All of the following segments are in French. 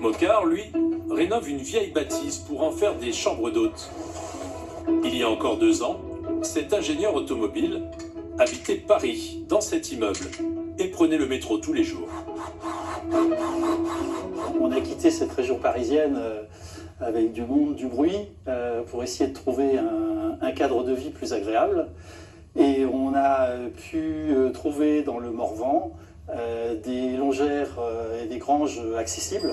Dominique Mocard, lui, rénove une vieille bâtisse pour en faire des chambres d'hôtes. Il y a encore 2 ans, cet ingénieur automobile habitait Paris, dans cet immeuble, et prenait le métro tous les jours. On a quitté cette région parisienne avec du monde, du bruit, pour essayer de trouver un cadre de vie plus agréable. Et on a pu trouver dans le Morvan des longères et des granges accessibles.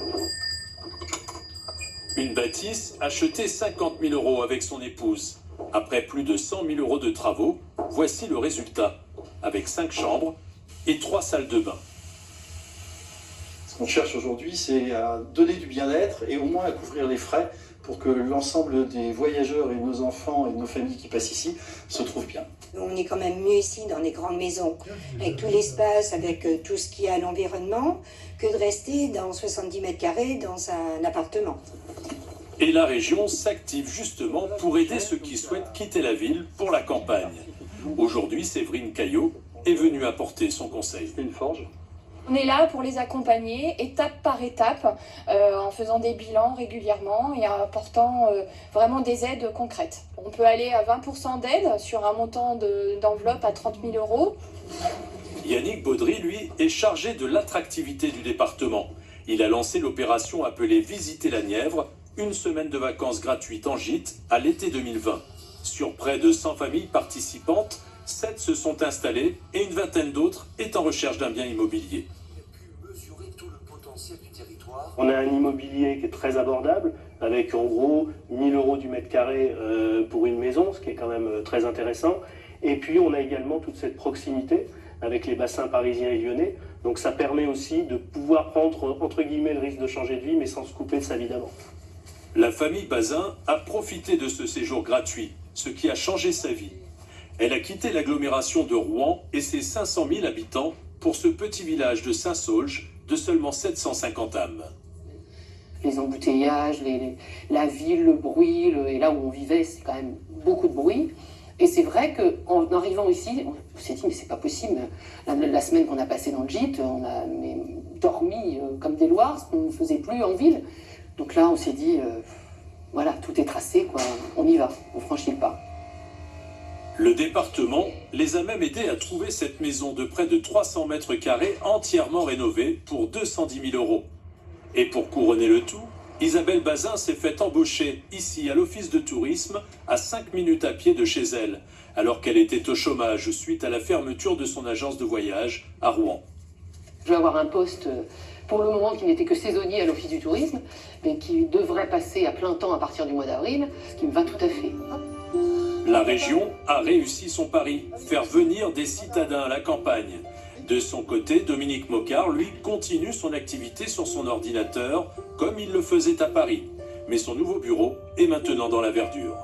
Une bâtisse achetée 50 000 € avec son épouse. Après plus de 100 000 € de travaux, voici le résultat, avec 5 chambres et 3 salles de bain. Ce qu'on cherche aujourd'hui, c'est à donner du bien-être et au moins à couvrir les frais pour que l'ensemble des voyageurs et nos enfants et nos familles qui passent ici se trouvent bien. On est quand même mieux ici dans les grandes maisons, avec tout l'espace, avec tout ce qu'il y a à l'environnement, que de rester dans 70 mètres carrés dans un appartement. Et la région s'active justement pour aider ceux qui souhaitent quitter la ville pour la campagne. Aujourd'hui, Séverine Caillot est venue apporter son conseil. Une forge. On est là pour les accompagner étape par étape, en faisant des bilans régulièrement et en apportant vraiment des aides concrètes. On peut aller à 20% d'aide sur un montant d'enveloppe à 30 000 €. Yannick Baudry, lui, est chargé de l'attractivité du département. Il a lancé l'opération appelée Visiter la Nièvre, une semaine de vacances gratuites en gîte à l'été 2020. Sur près de 100 familles participantes, 7 se sont installées et une vingtaine d'autres est en recherche d'un bien immobilier. On a un immobilier qui est très abordable, avec en gros 1 000 € du mètre carré pour une maison, ce qui est quand même très intéressant. Et puis on a également toute cette proximité avec les bassins parisiens et lyonnais. Donc ça permet aussi de pouvoir prendre entre guillemets le risque de changer de vie, mais sans se couper de sa vie d'avant. La famille Bazin a profité de ce séjour gratuit, ce qui a changé sa vie. Elle a quitté l'agglomération de Rouen et ses 500 000 habitants pour ce petit village de Saint-Saulge de seulement 750 âmes. Les embouteillages, la ville, le bruit, et là où on vivait, c'est quand même beaucoup de bruit. Et c'est vrai qu'en arrivant ici, on s'est dit, mais c'est pas possible. La semaine qu'on a passée dans le gîte, on a dormi comme des loirs, ce qu'on ne faisait plus en ville. Donc là, on s'est dit, voilà, tout est tracé, quoi. On y va, on franchit le pas. Le département les a même aidés à trouver cette maison de près de 300 mètres carrés entièrement rénovée pour 210 000 €. Et pour couronner le tout, Isabelle Bazin s'est fait embaucher ici à l'office de tourisme à 5 minutes à pied de chez elle, alors qu'elle était au chômage suite à la fermeture de son agence de voyage à Rouen. Je vais avoir un poste pour le moment qui n'était que saisonnier à l'office du tourisme, mais qui devrait passer à plein temps à partir du mois d'avril, ce qui me va tout à fait. La région a réussi son pari, faire venir des citadins à la campagne. De son côté, Dominique Mocard, lui, continue son activité sur son ordinateur, comme il le faisait à Paris. Mais son nouveau bureau est maintenant dans la verdure.